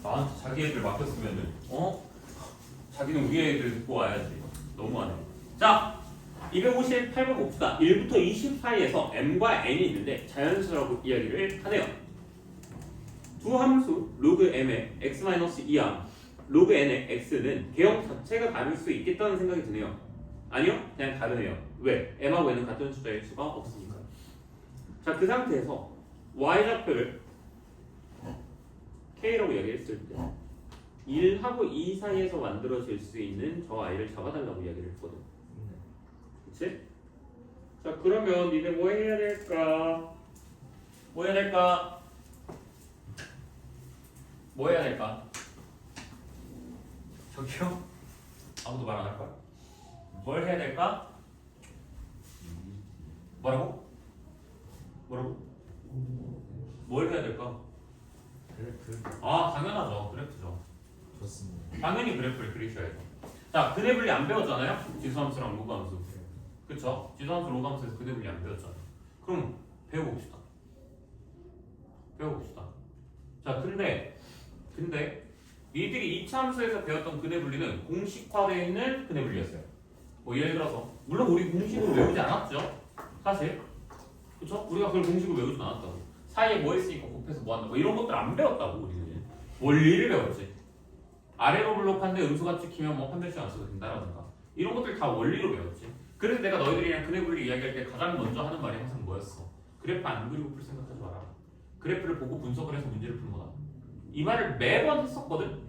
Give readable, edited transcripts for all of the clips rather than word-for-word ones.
나한테 자기 애들 맡겼으면은 자기는 우리 애들 듣고 와야지. 너무하네. 자, 258번 봅시다. 1부터 20 사이에서 m과 n이 있는데 자연수라고 이야기를 하네요. 두 함수 로그 m의 x-2와 로그 n의 x는 개형 자체가 다를 수 있겠다는 생각이 드네요. 아니요, 그냥 다르네요. 왜? m하고 n은 같은 숫자일 수가 없으니까요. 자, 그 상태에서 y좌표를 k라고 이야기했을 때 1하고 2 사이에서 만들어질 수 있는 저 아이를 잡아달라고 이야기를 했거든. 그치? 자, 그러면 니네 뭐 해야 될까? 뭐 해야 될까? 뭐 해야 될까? 저기요? 아무도 말 안 할 거야? 뭘 해야 될까? 뭐라고? 뭐라고? 뭘 해야 될까? 그래프 아, 당연하죠. 그래프죠. 좋습니다. 당연히 그래프를 그리셔야죠. 자, 근해 분리 안 배웠잖아요? 지수함수랑 로그함수. 그쵸? 지수함수 로그함수에서 근해 분리 안 배웠잖아요. 그럼 배워봅시다. 배워봅시다. 자, 근데 니들이 2차 함수에서 배웠던 근해 분리는 공식화되어 있는 근해 분리였어요. 뭐 예를 들어서 물론 우리 공식으로 외우지 않았죠. 사실. 그쵸? 우리가 그걸 공식으로 외우진 않았다고. 사이에 뭐 있으니까 곱해서 뭐 한다. 뭐 이런 것들 안 배웠다고 우리는. 원리를 배웠지. 아래로 블록한데 음수가 찍히면 뭐 판별식 안 써도 된다라든가 이런 것들 다 원리로 배웠지. 그래서 내가 너희들이랑 근해 분리 이야기할 때 가장 먼저 하는 말이 항상 뭐였어? 그래프 안 그리고 풀 생각하지 마라. 그래프를 보고 분석을 해서 문제를 푸는 거다. 이 말을 매번 했었거든.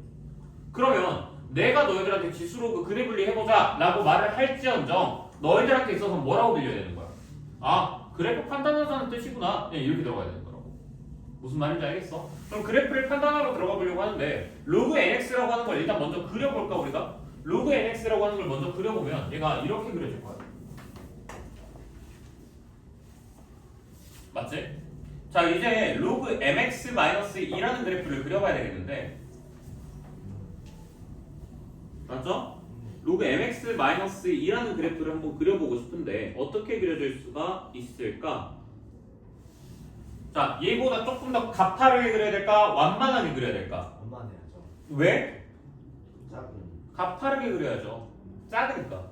그러면 내가 너희들한테 지수로 그 근해 분리 해보자 라고 말을 할지언정 너희들한테 있어서 뭐라고 들려야 되는 거야? 아, 그래프 판단하자는 뜻이구나. 그냥 이렇게 들어가야 되는 거라고. 무슨 말인지 알겠어? 그럼 그래프를 판단하러 들어가 보려고 하는데 로그 nx라고 하는 걸 일단 먼저 그려볼까 우리가? 로그 nx라고 하는 걸 먼저 그려보면 얘가 이렇게 그려질 거야. 맞지? 자, 이제 로그 mx-2라는 그래프를 그려봐야 되겠는데 맞죠? 로그 mx-2라는 그래프를 한번 그려보고 싶은데 어떻게 그려질 수가 있을까? 자, 얘보다 조금 더 가파르게 그려야 될까? 완만하게 그려야 될까? 완만해야죠. 왜? 작은 가파르게 그려야죠. 작으니까.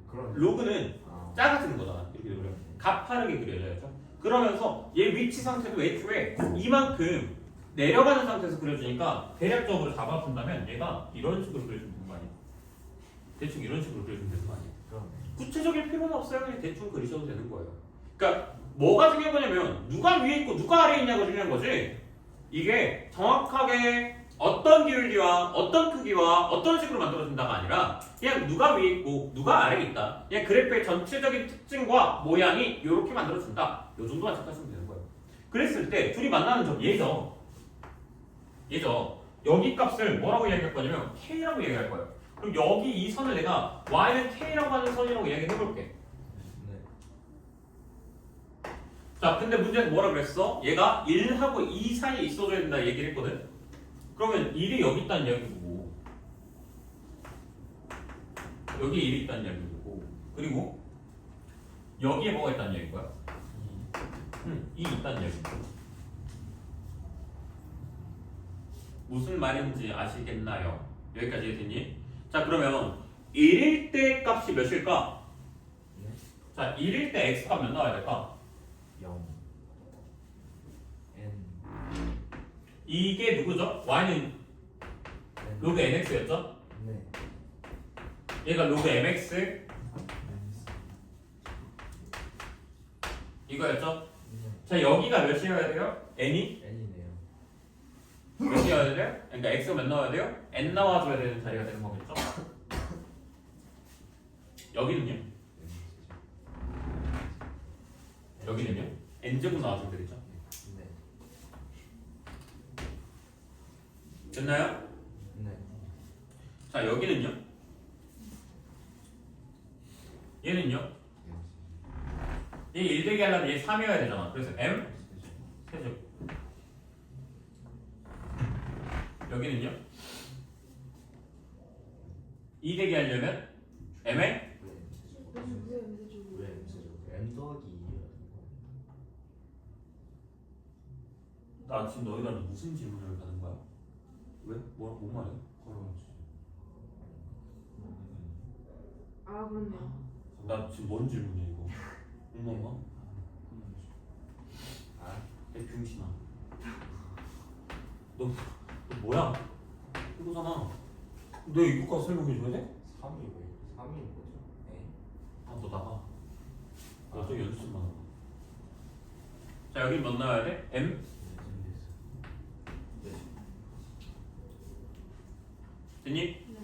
그런 로그는 작아지는 거잖아. 이렇게 그려면 가파르게 그려야죠. 그러면서 얘 위치 상태도 애초에 이만큼 내려가는 상태에서 그려주니까 대략적으로 잡아준다면 얘가 이런 식으로 그려주면 되는 거 아니야? 대충 이런 식으로 그려주면 되는 거 아니야? 그런 구체적일 필요는 없어요. 그냥 대충 그리셔도 되는 거예요. 그러니까 뭐가 중요한 거냐면 누가 위에 있고 누가 아래에 있냐가 중요한 거지. 이게 정확하게 어떤 기울기와 어떤 크기와 어떤 식으로 만들어진다가 아니라 그냥 누가 위에 있고 누가 아래에 있다. 그냥 그래프의 전체적인 특징과 모양이 이렇게 만들어진다. 이 정도만 착각하시면 되는 거예요. 그랬을 때 둘이 만나는 점 얘죠. 여기 값을 뭐라고 이야기할 거냐면 K라고 이야기할 거예요. 그럼 여기 이 선을 내가 Y는 K라고 하는 선이라고 이야기해 볼게. 자, 근데 문제는 뭐라 그랬어? 얘가 1하고 2 사이에 있어줘야 된다 얘기를 했거든? 그러면 1이 여기 있다는 이야기고 여기에 1이 있다는 이야기고 그리고 여기에 뭐가 있다는 이야기인 거야? 2 있다는 이야기고 무슨 말인지 아시겠나요? 여기까지 했더니 자, 그러면 1일 때 값이 몇일까? 자, 1일 때 x값 몇 나와야 될까? 0 n 이게 누구죠? y는 로그 nx였죠? 네 얘가 로그 mx 이거였죠? 자, 여기가 몇이어야 돼요? n이? n이네요. 몇이어야 돼요? 그러니까 x가 몇 나와야 돼요? n 나와줘야 되는 자리가 되는 거겠죠? 여기는요? 여기는요? n제곱 나와주면 되겠죠? 네. 됐나요? 네. 자, 여기는요? 얘는요? 얘 1대기 하려면 얘 3이어야 되잖아. 그래서 m 세제곱. 여기는요? 2대기 하려면 m에 왜 m 더하기 2예요? 나 지금 너희들한테 무슨 질문을 하는 거야? 왜? 뭔 말이야? 아 그렇네요. 나 지금 뭔 질문이야 이거? 엄마가? 내 병신아. 너 뭐야? 이거잖아. 너 이거까지 설명해줘야 돼? 3이 왜? 3이 뭐죠? 네. 너 나가. 너 연습만 하고. 자 여기 몇 나와야 돼? M? 됐니? 네.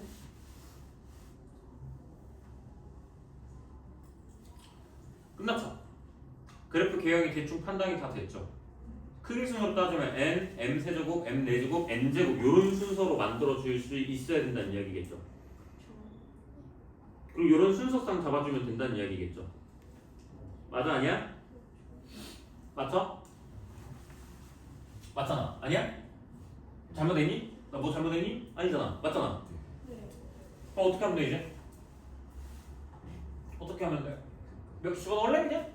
끝났죠? 그래프 개형이 대충 판단이 다 됐죠? 크기 순으로 따지면 n, m 세제곱, m 4제곱, n 제곱 이런 순서로 만들어 줄 수 있어야 된다는 이야기겠죠? 그리고 이런 순서상 잡아주면 된다는 이야기겠죠? 맞아 아니야? 맞죠? 맞잖아 아니야? 잘못했니? 나 뭐 잘못했니? 아니잖아 맞잖아? 네. 그럼 어떻게 하면 돼 이제? 어떻게 하면 돼? 몇 개 집어넣을래 그냥?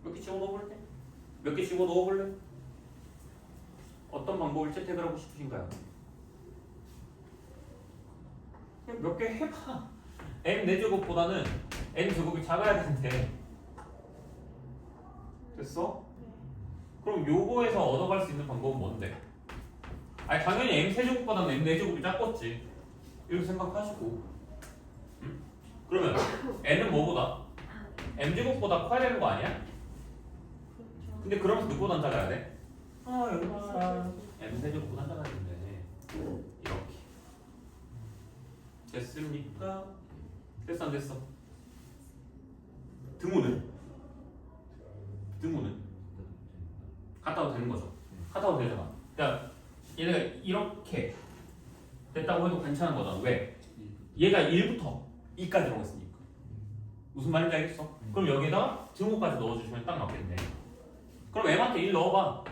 몇 개 집어넣어볼래? 몇 개 집어넣어볼래? 어떤 방법을 채택을 하고 싶으신가요? 그냥 몇 개 해봐. n 4제곱보다는 n 제곱이 작아야 되는데 됐어? 그럼 요거에서 얻어갈 수 있는 방법은 뭔데? 아니 당연히 m 세제곱보다는 n 4제곱이 작겠지 이렇게 생각하시고 응? 그러면 n은 뭐보다? m 제곱보다 커야 되는 거 아니야? 그렇죠. 근데 그러면서 누구보다 작아야 돼? 얼마나 m 세제곱보다 작아야 된대 이렇게 됐습니까? 됐어 안 됐어? 등호는? 등호는? 갔다 와도 되는 거죠? 갔다 와도 되잖아 그러니까 얘네가 이렇게 됐다고 해도 괜찮은 거잖아 왜? 얘가 1부터 2까지 들어갔으니까 무슨 말인지 알겠어? 그럼 여기에다가 등호까지 넣어주시면 딱 맞겠네 그럼 m한테 1 넣어봐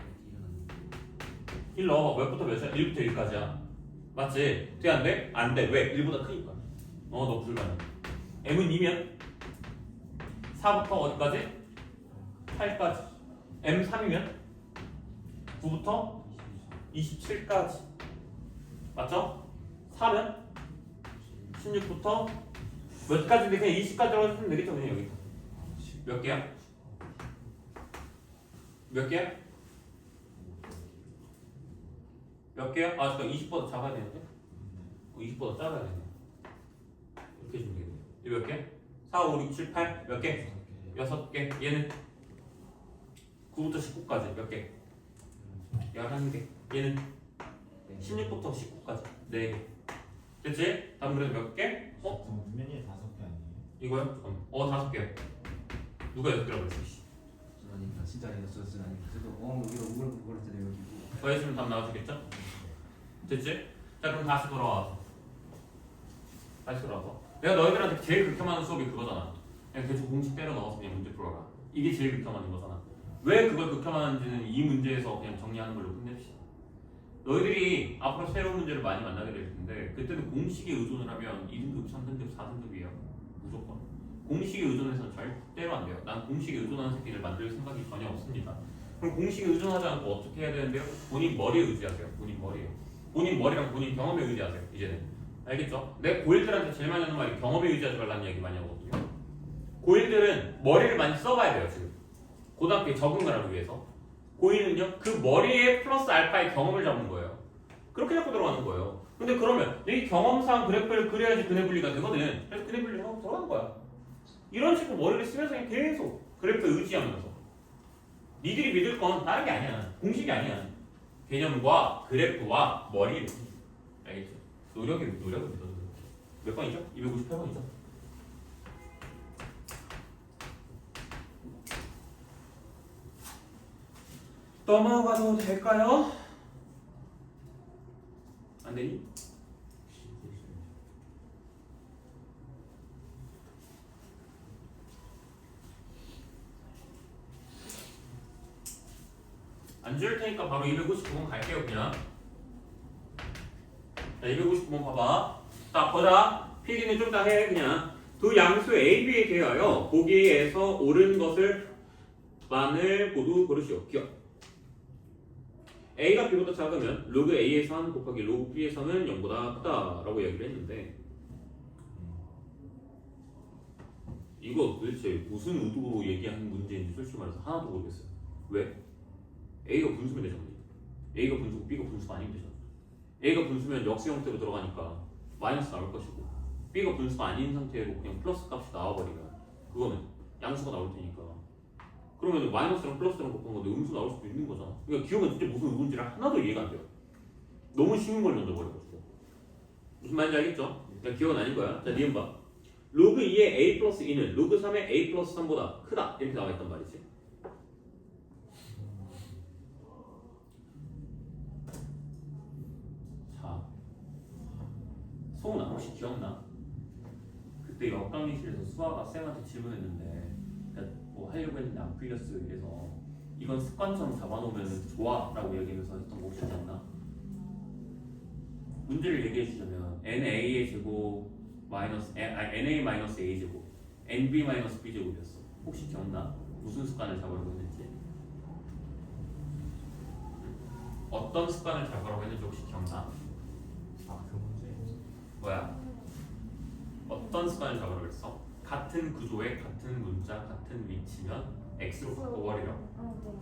1 넣어봐 몇부터 몇이야? 1부터 1까지야 맞지? 돼 안 돼? 안 돼 왜? 1보다 크니까 너 불가능 m은 2면 4부터 어디까지? 8까지 m 3이면 9부터 27까지 맞죠? 4면 16부터 몇 가지인데 그냥 20까지 들어가주면 되겠죠 그냥 여기 몇 개야? 몇 개야? 몇 개야? 아 잠깐 20보다 작아야 되는데? 20보다 작아야 되네 이렇게 해주면 되겠네 이거 몇 개? 4, 5, 6, 7, 8 몇 개? 6개 얘는 9부터 19까지 몇 개? 11개 얘는 16부터 19까지 4개 됐지? 다음 그래서 몇 개? 분명히 5개 아니에요? 이거요? 잠깐만 5개 누가 6개라고 그랬어 씨. 아닙니다. 진짜 아니었어. 아닙니다. 저도 여기가 우글우글 때려 여기고. 더해주면 답 나와주겠죠? 됐지? 자 그럼 다시 돌아와서 내가 너희들한테 제일 극혐하는 수업이 그거잖아 그냥 대충 공식 때려 넣어서 그냥 문제 풀어라 이게 제일 극혐하는 거잖아 왜 그걸 극혐하는지는 이 문제에서 그냥 정리하는 걸로 끝냅시다 너희들이 앞으로 새로운 문제를 많이 만나게 될 텐데 그때는 공식에 의존을 하면 2등급, 3등급, 4등급이에요 무조건 공식에 의존해서는 절대로 안 돼요 난 공식에 의존하는 새끼를 만들 생각이 전혀 없습니다 그럼 공식에 의존하지 않고 어떻게 해야 되는데요? 본인 머리에 의지하세요 본인 머리랑 본인 경험에 의지하세요 이제는 알겠죠? 내 고일들한테 제일 많이 하는 말이 경험에 의지하지 말라는 얘기 많이 하거든요 고일들은 머리를 많이 써봐야 돼요 지금 고등학교에 적응을 하기 위해서 고일은요 그 머리에 플러스 알파의 경험을 잡는 거예요 그렇게 잡고 들어가는 거예요 근데 그러면 여기 경험상 그래프를 그려야지 근해 분리가 되거든 그래서 근해 분리를 하고 들어가는 거야 이런 식으로 머리를 쓰면서 그냥 계속 그래프에 의지하면서 니들이 믿을 건 다른 게 아니야 공식이 아니야 개념과 그래프와 머리 알겠죠? 노력을 믿어줘 몇 번이죠? 258번이죠? 넘어가도 될까요? 안 되니? 안 줄 테니까 바로 259번 갈게요 그냥 자 259번 봐봐 자 보자 필기는 좀 더 해 그냥 두 양수 A, B에 대하여 보기에서 옳은 것을 만을 모두 고르시오 기억 a가 b보다 작으면 로그 a의 선 곱하기 로그 b의 선은 0보다 크다라고 이야기를 했는데 이거 도대체 무슨 의도로 얘기하는 문제인지 솔직히 말해서 하나도 모르겠어요. 왜? a가 분수면 되잖아. a가 분수고 b가 분수가 아니면 되잖아. a가 분수면 역수 형태로 들어가니까 마이너스 나올 것이고 b가 분수가 아닌 상태로 그냥 플러스 값이 나와버리면 그거는 양수가 나올 테니까 그러면 마이너스랑 플러스랑 곱한 건데 음수 나올 수도 있는 거잖아. 그러니까 기억은 진짜 무슨 의도인지를 하나도 이해가 안 돼요. 너무 쉬운 걸 던져버려가지고. 무슨 말인지 알겠죠? 그러니까 기억은 아닌 거야. 자, 니은 봐. 로그 2의 a 플러스 2는 로그 3의 a 플러스 3보다 크다 이렇게 나와 있단 말이지. 자, 소은아 혹시 기억나? 그때 역강의실에서 수아가 쌤한테 질문했는데 뭐 하려고 했는데 안 풀렸어요. 이래서 이건 습관처럼 잡아놓으면 좋아라고 얘기하면서 했던 거 혹시 기억나? 문제를 얘기해 주자면 NA의 제곱 마이너스 NA 마이너스 A 제곱 NB 마이너스 B 제곱이었어. 혹시 기억나? 무슨 습관을 잡으려고 했는지? 어떤 습관을 잡으려고 했는지 혹시 기억나? 아그 문제. 뭐야? 어떤 습관을 잡으려고 했어? 같은 구조에 같은 문자 같은 위치면 X로 바꿔버리려.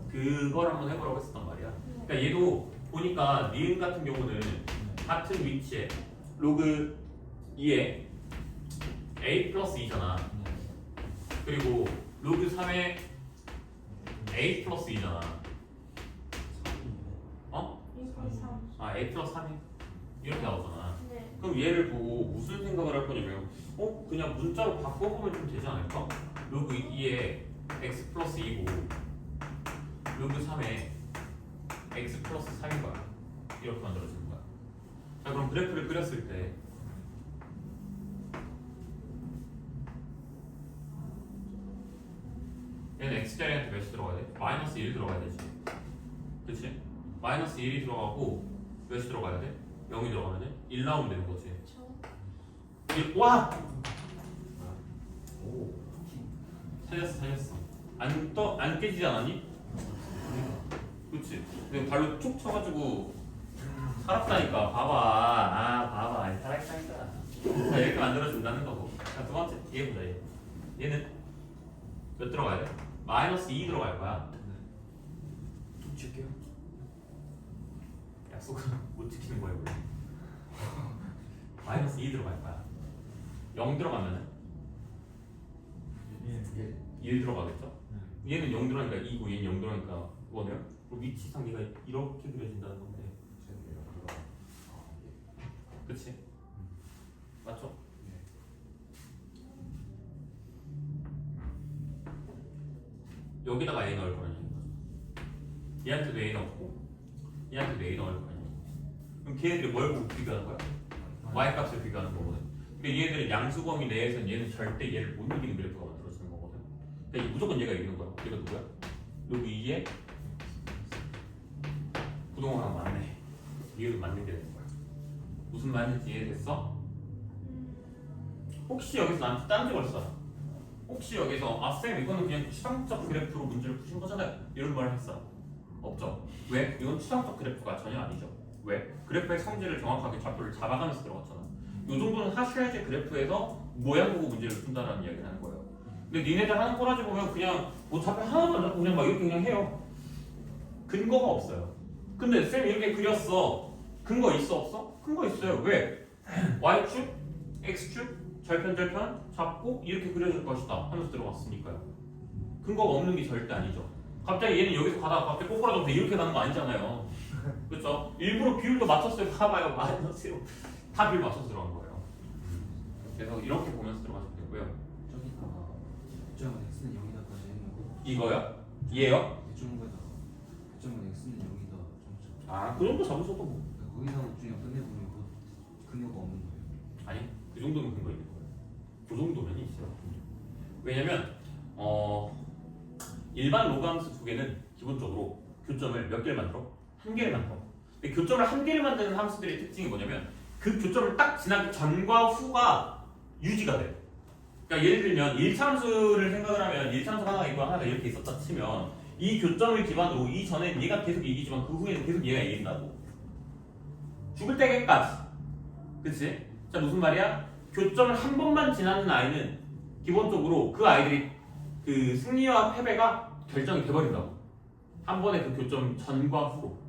그걸 한번 해보라고 했었단 말이야. 그러니까 얘도 보니까 니은 같은 경우는 같은 위치에 로그 2에 A 플러스 2잖아. 그리고 로그 3에 A 플러스 2잖아. 어? 아 A 플러스 3이 이렇게 나오잖아. 네. 그럼 얘를 보고 무슨 생각을 할 거냐면 그냥 문자로 바꿔보면 좀 되지 않을까? 로그 2에 x 플러스 2고 로그 3에 x 플러스 3인 거야. 이렇게 만들어지는 거야. 자 그럼 그래프를 그렸을 때 얘는 x자리한테 몇이 들어가야 돼? 마이너스 1 들어가야 되지. 그치? 마이너스 1이 들어가고 몇이 들어가야 돼? 0이 들어가면 1 나오면 되는 거지. 와! 오. 살렸어. 안 깨지지 않았니? 그치? 내가 발로 툭 쳐가지고 살았다니까. 봐봐. 살아있다니까. 자, 이렇게 만들어준다는 거고. 자, 두 번째, 얘 보자, 얘. 얘는 몇 들어가야 돼? 마이너스 2 들어갈 거야. 툭 칠게요. 약속은 못 지키는 거야, 원래. 마이너스 2 들어갈 거야. 0 들어가면은 1 들어가겠죠? 얘는 0 들어가니까 2고 얘는 0 들어가니까 1이에요? 그럼 위치상 얘가 이렇게 그려진다는 건데 그치? 맞죠? 여기다가 A 넣을 거라는 얘기죠. 얘한테도 A 넣고 얘한테도 A 넣을 거라는 얘기. 그럼 걔네들이 뭘 보고 비교하는 거야? Y값을 비교하는 거거든. 그러니까 얘들은 양수범위 내에서는 얘는 절대 얘를 못 이기는 그래프가 만들어지는 거거든. 그러니까 무조건 얘가 이기는 거야. 얘가 누구야? 로그 2에 부동호랑 맞네. 이해도 맞는 게 되는 거야. 무슨 말인지 이해됐어? 혹시 여기서 나한테 딴지 걸었어? 혹시 여기서 쌤 이거는 그냥 추상적 그래프로 문제를 푸신 거잖아요. 이런 말 했어? 없죠. 왜? 이건 추상적 그래프가 전혀 아니죠. 왜? 그래프의 성질을 정확하게 좌표를 잡아가면서 들어갔잖아. 이 정도는 하셔야지 그래프에서 모양 보고 문제를 푼다라는 이야기를 하는 거예요. 근데 니네들 하는 꼬라지 보면 그냥 뭐 좌표 하나도 안 잡고 그냥 막 이렇게 그냥 해요. 근거가 없어요. 근데 쌤 이렇게 그렸어. 근거 있어 없어? 근거 있어요. 왜? y축, x축, 절편 잡고 이렇게 그려질 것이다 하면서 들어갔으니까요. 근거가 없는 게 절대 아니죠. 갑자기 얘는 여기서 가다가 갑자기 꼬꾸라져서 이렇게 가는 거 아니잖아요. 그렇죠? 일부러 비율도 맞췄어요. 봐봐요. 마이너스요. 다 비율 맞춰서 들어간 거예요. 그래서 이렇게 보면서 들어가시면 되고요. 저기다가 교점은 x는 0이다까지 해놓고 이거요? 얘요? 대충 거에다가 교점은 x는 0이다 점점. 아, 그 정도 잡으셔도 뭐. 거기서 그냥 끝내보면 뭐 근거가 없는 거예요. 아니, 그 정도는 근거 있는 거예요. 그 정도면 있어요. 왜냐면 일반 로그함수 두 개는 기본적으로 교점을 몇 개를 만들어? 한 개를 만들어. 근데 교점을 한 개를 만드는 함수들의 특징이 뭐냐면 그 교점을 딱 지나기 전과 후가 유지가 돼. 그러니까 예를 들면 1차함수를 생각을 하면 1차함수 하나가 있고 하나가 이렇게 있었다 치면 이 교점을 기반으로 이전엔 얘가 계속 이기지만 그 후에는 계속 얘가 이긴다고. 죽을 때까지. 그치? 자, 무슨 말이야? 교점을 한 번만 지나는 아이는 기본적으로 그 아이들이 그 승리와 패배가 결정이 돼버린다고. 한 번에 그 교점 전과 후로.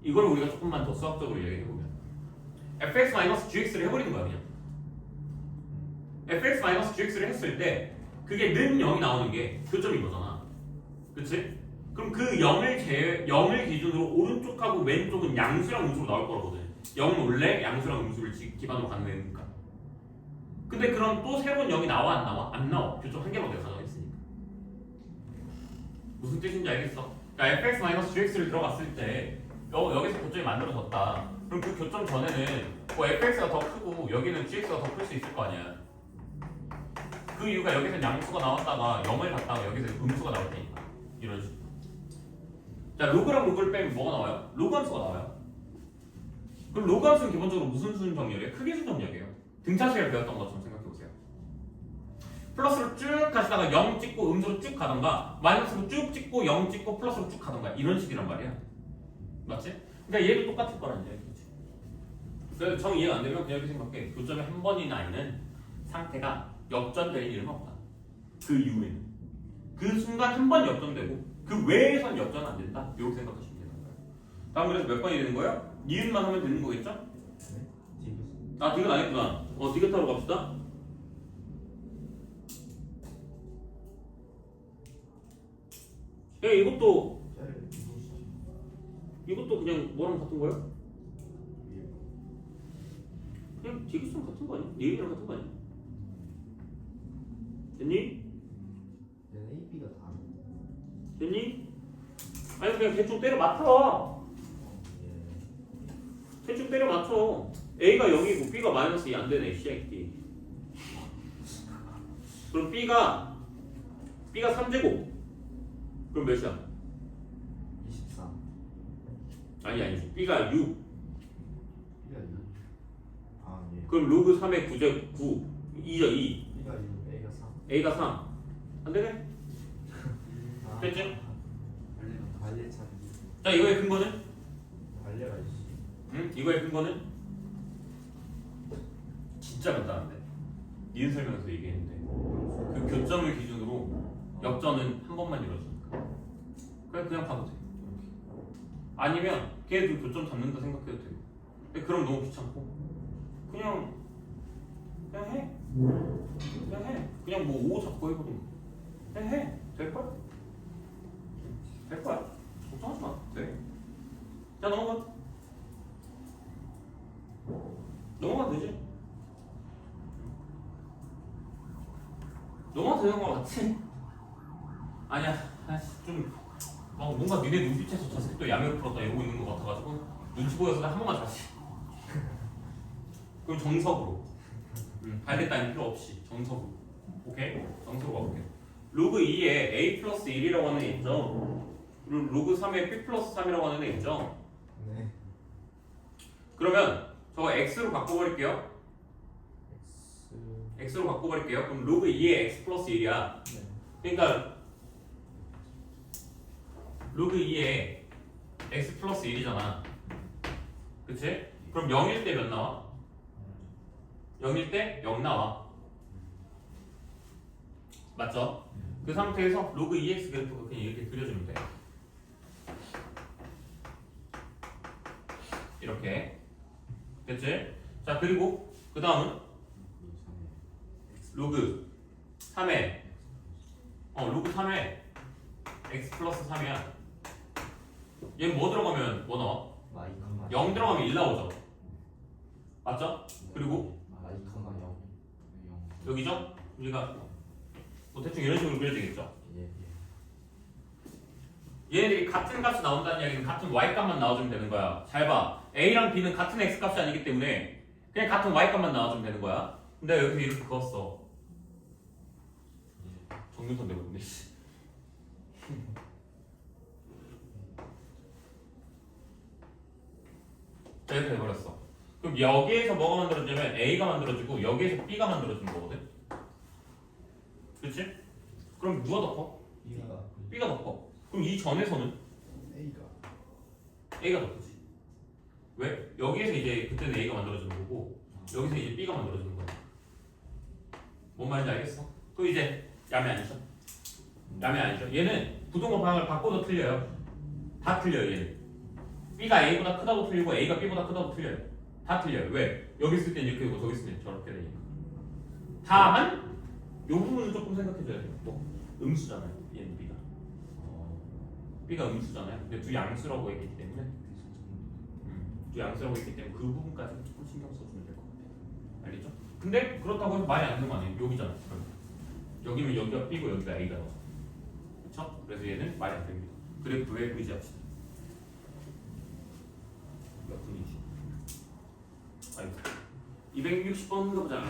이걸 우리가 조금만 더 수학적으로 얘기해보면 fx-gx를 해버리는 거야 그냥. fx-gx를 했을 때 그게 는 0이 나오는 게 교점인 거잖아. 그치? 그럼 그 0을 기준으로 오른쪽하고 왼쪽은 양수랑 음수로 나올 거거든. 0은 원래 양수랑 음수를 기반으로 가는 애니까. 근데 그럼 또 새로운 0이 나와 안 나와? 안 나와. 교점 한 개만 내가 가져가있으니까. 무슨 뜻인지 알겠어? 그러니까 fx-gx를 들어갔을 때 여기서 교점이 만들어졌다. 그럼 그 교점 전에는 뭐 fx가 더 크고 여기는 gx가 더 클 수 있을 거 아니야. 그 이유가 여기서 양수가 나왔다가 0을 갖다가 여기서 음수가 나올 테니까. 이런 식으로. 자, 로그랑 로그를 빼면 뭐가 나와요? 로그 함수가 나와요. 그럼 로그 함수는 기본적으로 무슨 수준 정렬이에요? 크기 수준 정렬이에요. 등차식을 배웠던 것처럼 생각해보세요. 플러스로 쭉 가시다가 0 찍고 음수로 쭉 가던가 마이너스로 쭉 찍고 0 찍고 플러스로 쭉 가던가 이런 식이란 말이야. 맞지? 그러니까 얘도 똑같을 거란 얘기지. 그래서 정 이해가 안 되면 그냥 이렇게 생각해. 교점이 한 번이나 있는 상태가 역전되는 일은 없다. 그 이후에는. 그 순간 한 번 역전되고 그 외에선 역전 안 된다. 이렇게 생각하시면 되는 거예요. 다음 그래서 몇 번이 되는 거예요? 니은만 하면 되는 거겠죠? 네? 디귿. 아, 디귿 안 했구나. 디귿 하러 갑시다. 이것도 이것도 그냥 뭐랑 같은 거야? 그냥 디귿이랑 같은 거 아니야? 니은이랑 같은 거 아니야? 됐니? 얘는 A, B가 다르. 됐니? 아니 그냥 대충 때려 맞춰. 예. 대충 때려 맞춰. A가 0이고 B가 마이너스 2 안 되네. 시작이. 그럼 B가 3제곱. 그럼 몇이야? 24. 아니. B가 6. B가 6. 아, 예. 그럼 로그 3의 9제 9. 2죠 2. B가 6, A가 3. A가 3. 안 되네? 아, 됐지? 관례 차이. 자, 이거의 근거는? 관례가 있지. 응? 이거의 근거는? 진짜 간단한데. 니은 설명에서 얘기했는데 그 교점을 기준으로 역전은 한 번만 이루어지니까 그냥 봐도 돼. 이렇게. 아니면 걔도 교점 잡는다 생각해도 되고. 근데 그럼 너무 귀찮고 그냥 해. 그냥 뭐 5 잡고 해버리면 그냥 해. 될걸? 될 거야. 걱정하지 마. 돼. 자, 넘어가면 되지. 넘어가도 되는 거 같지? 아니야. 좀 뭔가 니네 눈빛에서 자식도 야매 풀었다 이러고 있는 거 같아가지고 눈치 보여서 한 번만 다시. 그럼 정석으로. 발레 따윈 필요 없이 정석으로. 오케이? 정석으로 가볼게. 로그 2에 A 플러스 1이라고 하는 애 있죠? 그리고 로그 3에 B 플러스 3이라고 하는 애 있죠? 네. 그러면 저거 x로 바꿔버릴게요. X. x로 바꿔버릴게요. 그럼 로그 2에 x 플러스 1이야. 네. 그러니까 로그 2에 x 플러스 1이잖아. 그치? 그럼 0일 때 몇 나와? 0일 때 0 나와. 맞죠? 그 상태에서 로그 2x 그래프가 그냥 이렇게 그려주면 돼. 이렇게. 됐지? 자, 그리고 그 다음은 로그 3에 로그 3에 x 플러스 3이야. 얘는 뭐 들어가면 뭐 나와? 마이, 0 들어가면 1 나오죠. 맞죠? 그리고 마이, 0. 여기죠? 우리가 뭐 대충 이런 식으로 그려지겠죠? 예, 예. 얘네들이 같은 값이 나온다는 이야기는 같은 y 값만 나와주면 되는 거야. 잘 봐. A랑 B는 같은 x 값이 아니기 때문에 그냥 같은 y 값만 나와주면 되는 거야. 근데 여기서 이렇게 그었어. 정윤선 내버렸네. 이렇게 돼버렸어. 그럼 여기에서 뭐가 만들어지냐면 A가 만들어지고 여기에서 B가 만들어지는 거거든. 그렇지? 그럼 누가 더 커? B가 B가 더 커. 그럼 이 전에서는 A가 A가 더 크지. 왜? 여기에서 이제 그때는 A가 만들어지는 거고 여기서 이제 B가 만들어지는 거야. 뭔 말인지 알겠어? 그 이제 야매 아니죠? 야매 아니죠? 얘는 부동호 방향을 바꿔도 틀려요. 다 틀려요 얘는. B가 A보다 크다고 틀리고 A가 B보다 크다고 틀려요. 다 틀려요. 왜? 여기 있을 땐 이렇게 되고 저기 있을 땐 저렇게 되니까. 다만 이 부분은 조금 생각해줘야 돼요. 뭐 음수잖아요. 얘는 B가. B가 음수잖아요. 근데 두 양수라고 했기 때문에 두 양수라고 했기 때문에 그 부분까지 조금 신경 써주면 될 것 같아요. 알겠죠? 근데 그렇다고 해서 말이 안 되는 거 아니에요? 여기잖아. 여기면 여기가 B고 여기가 A가 나와. 그렇죠? 그래서 얘는 말이 안 됩니다. 그래프에 의지합시다. 몇 분이지? 아이고 260번 가보자.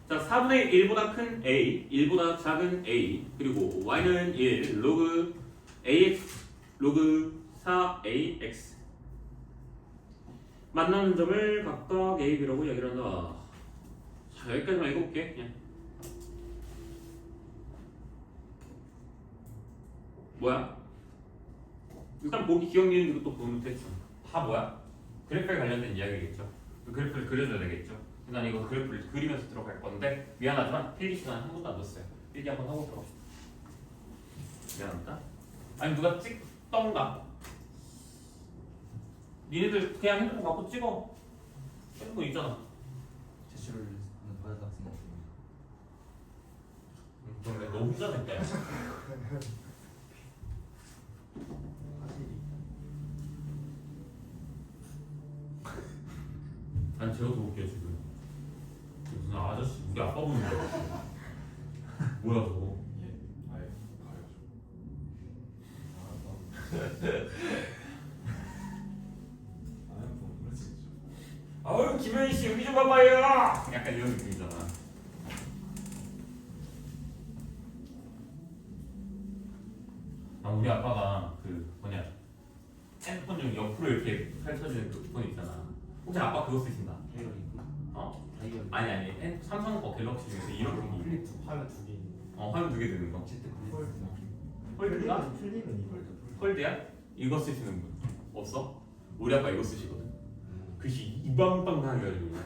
자 4분의 1보다 큰 A, 1보다 작은 A 그리고 Y는 1 로그 AX 로그 4AX 만나는 점을 각각 A, B라고 이야기를 한다. 자 여기까지만 읽어볼게 그냥. 뭐야? 일단 보기 기억 니은 또 보면 됐죠. 다 뭐야? 그래프에 관련된 이야기겠죠. 그 그래프를 그려줘야 되겠죠. 난 이거 그래프를 그리면서 들어갈 건데 미안하지만 필기 시간 한 번도 안 줬어요. 필기 한번 하고 들어갑시다. 미안합니다. 아니 누가 찍던가. 니네들 그냥 핸드폰 갖고 찍어. 핸드폰 있잖아. 제출을 받았다 생각합니다. 그럼 너 혼자 냈다. 화질이 난 제가 들어볼게요 지금. 무슨 아저씨 우리 아빠 보는 거 같아. 뭐야 저거. 예. 아예 아유 김현희 씨 여기 좀 봐봐요. 약간 이런 느낌이잖아. 아 우리 아빠가 그 뭐냐 핸드폰 중 옆으로 이렇게 펼쳐지는 그 폰 있잖아. 혹시 아빠 그거 쓰신다? 다이어리 어? 다이어리 아니 삼성 거 갤럭시 중에서 이런 거 플립 화면 두 개. 화면 두 개 드는 거. Z 폴드. 폴드가? 플립은 이걸 폴드야? 이거 쓰시는 분 없어? 우리 아빠 이거 쓰시거든. 글씨 이방방하게 해가지고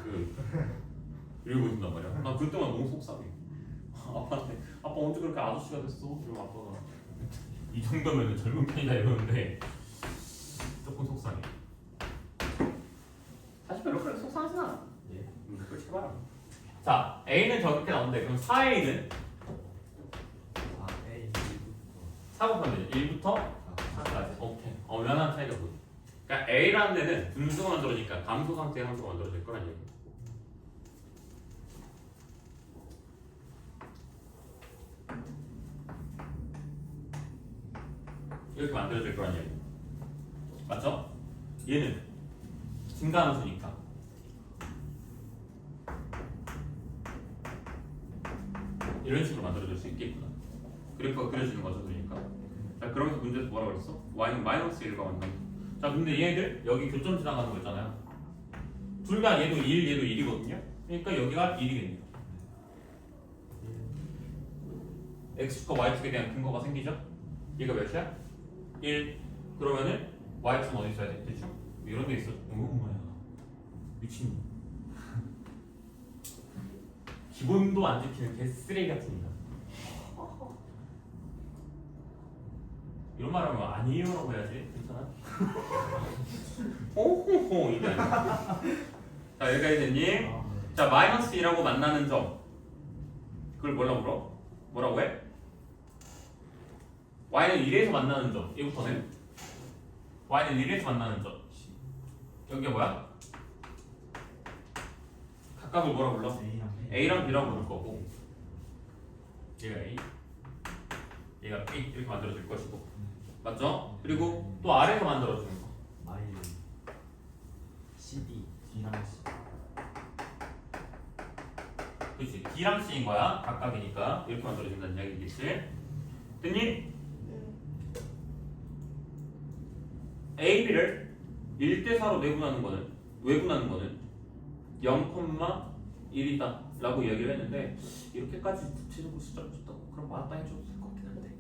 이러고 있단 말이야. 나 그때만 너무 속상해. 아빠한테 아빠 언제 그렇게 아저씨가 됐어? 그럼 아빠가 이 정도면 젊은 편이다 이러는데 조금 속상해. 사실 별로 그렇게 속상하진 않아. 예. 그걸 해봐라. 자 A는 저렇게 나오는데 그럼 4A는 아 A 4 곱하면 1부터 4까지. 오케이. 면한 차이가 보여. 그러니까 A라는 데는 분수가 만들어지니까 감소 상태의 함수가 만들어질 거란 얘기야. 이렇게 만들어질 거란 얘기야. 맞죠? 얘는 증가함수니까. 이런 식으로 만들어질 수 있겠구나. 그래프가 그려지는 거죠, 그러니까. 자, 그러면서 문제에서 뭐라고 그랬어? y는 마이너스 1과 만난다. 자, 근데 얘들 여기 교점 지나가는 거 있잖아요. 둘 다 얘도 1, 얘도 1이거든요. 그러니까 여기가 1이겠네요. x축과 y축에 대한 근거가 생기죠? 얘가 몇이야? 1. 그러면은 y축은 어디 있어야 돼? 대충? 이런 데 있어. 뭐야? 미친. 기본도 안 지키는 개 쓰레기 같은 인간. 이런 말 하면 아니에요라고 해야지. 괜찮아? 호호호 이게 아니야. 자 여기까지 됐니? 자 마이너스 2라고 만나는 점 그걸 뭐라고 불러? 뭐라고 해? y는 1에서 만나는 점 얘부터는 y는 1에서 만나는 점 여기가 뭐야? 각각을 뭐라고 불러? A랑 B라고 부를 거고 얘가 A 얘가 B 이렇게 만들어질 것이고 맞죠? 그리고 또 아래에서 만들어주는 거 마일 CD D랑 C. 그렇지 D랑 C인 거야 각각이니까 이렇게 만들어진다는 이야기겠지 됐니? A, B를 1대4로 내분하는 거는 외분하는 거는 0,1이다 라고 이야기를 했는데 이렇게까지 구체적으로 숫자를 줬다고 그럼 맞다 해줘도 될 것 같긴 한데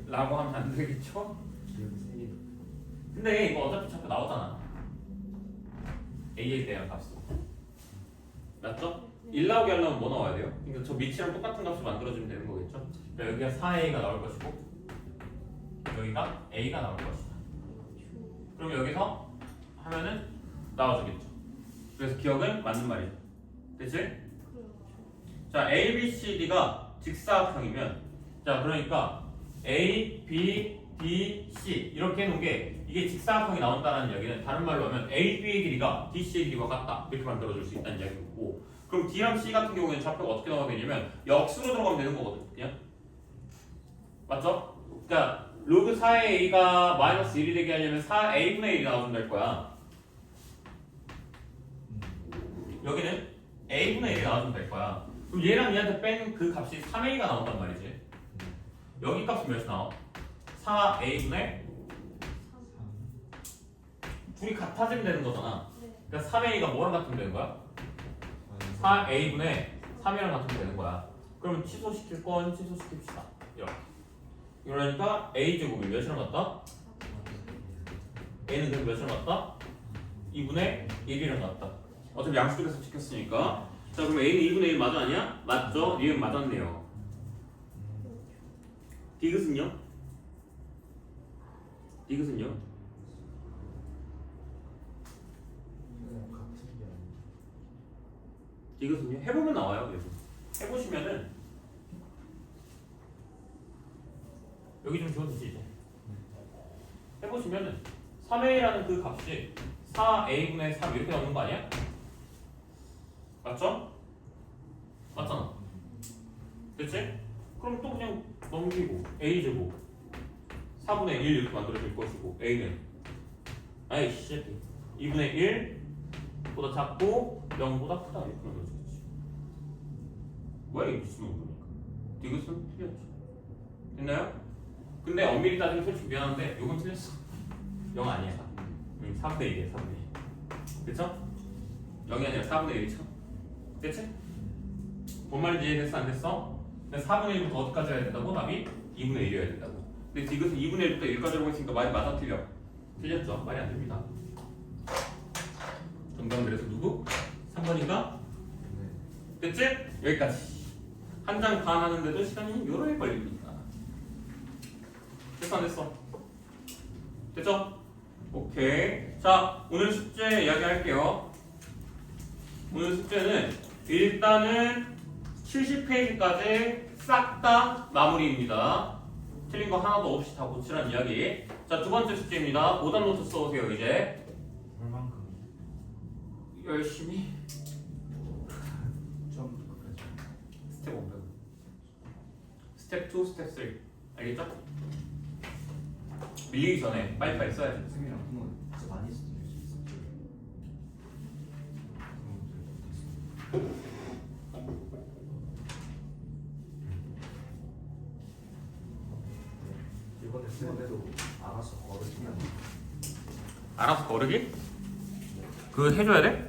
라고 하면 안 되겠죠? 기억이 세 개. 근데 이거 어차피 자꾸 나오잖아. A에 대한 값이. 맞죠? 1 나오게 하려면 뭐 나와야 돼요? 그러니까 저 밑이랑 똑같은 값을 만들어주면 되는 거겠죠? 그러니까 여기가 4A가 나올 것이고 여기가 A가 나올 것이다. 그럼 여기서 하면은 나와주겠죠. 그래서 기억은 맞는 말이죠. 됐지? 자, A, B, C, D가 직사각형이면 자, 그러니까 A, B, D, C 이렇게 해놓은 게 이게 직사각형이 나온다는 이야기는 다른 말로 하면 A, B의 길이가 D, C의 길이와 같다 이렇게 만들어줄 수 있다는 이야기고 그럼 D랑 C 같은 경우에는 좌표가 어떻게 나와야 되냐면 역수로 들어가면 되는 거거든 그냥 맞죠? 그러니까 로그 4의 A가 마이너스 1이 되게 하려면 4A분의 1이 나와주면 될 거야 여기는 A분의 1이 나와주면 될 거야 그럼 얘랑 얘한테 뺀 그 값이 3A가 나온단 말이지 여기 값은 몇이 나와? 4A분의 둘이 같아지면 되는 거잖아 그러니까 3A가 뭐랑 같으면 되는 거야? 4A분의 3이랑 같으면 되는 거야 그러면 취소시킬 건 취소시킵시다 이렇게 그러니까 A제곱이 몇이랑 같다? A는 그럼 몇이랑 같다? 2분의 1이랑 같다 어차피 양수쪽에서 지켰으니까 자 그럼 A는 2분의 1 맞아 아니야? 맞죠? 니은 맞았네요 디귿은요? 디귿은요? 같은 게 아니고. 디귿은요? 해보면 나와요 계속 해보시면은 여기 좀 지워주지 이제 해보시면은 3A라는 그 값이 4A분의 3 이렇게 나오는 거 아니야? 맞죠? 맞잖아 됐지? 그럼 또 그냥 넘기고 A제곱 4분의 1 이렇게 만들어질 것이고 A는 아이씨 2분의 1보다 작고 0보다 크다 이렇게 만들어지겠지 뭐야 이게 미친놈 보니까 디귿은 틀렸죠 됐나요? 근데 엄밀히 따지면 솔직히 미안한데 요건 틀렸어 0 아니야 3분의 1이야 3분의 1 그쵸? 0이 아니라 4분의 1이죠 됐지? 뭔 말인지 이해됐어 안 됐어? 4분의 1부터 어디까지 해야 된다고? 답이 2분의 1이어야 된다고 근데 디귿은 2분의 1부터 1까지 하고 있으니까 말이 맞아 틀려? 틀렸죠? 말이 안 됩니다 정답은 그래서 누구? 3번인가? 됐지? 여기까지 한 장 반 하는데도 시간이 여러 해 걸립니다 됐어 안 됐어? 됐죠? 오케이 자 오늘 숙제 이야기할게요 오늘 숙제는 일단은 70페이지까지 싹 다 마무리입니다 틀린 거 하나도 없이 다 고치라는 이야기 자 두 번째 숙제입니다 오답 노트 써오세요 이제 얼만큼? 열심히 처음부터 끝까지. 스텝 5 스텝 2 스텝 3 알겠죠? 밀리기 전에 빨리빨리 써야지 쌤이랑 부모 진짜 많이 쓸 수 있어. 이번에 쓰는데도 알아서 걸으시면 알아서 거르기? 그거 해줘야 돼?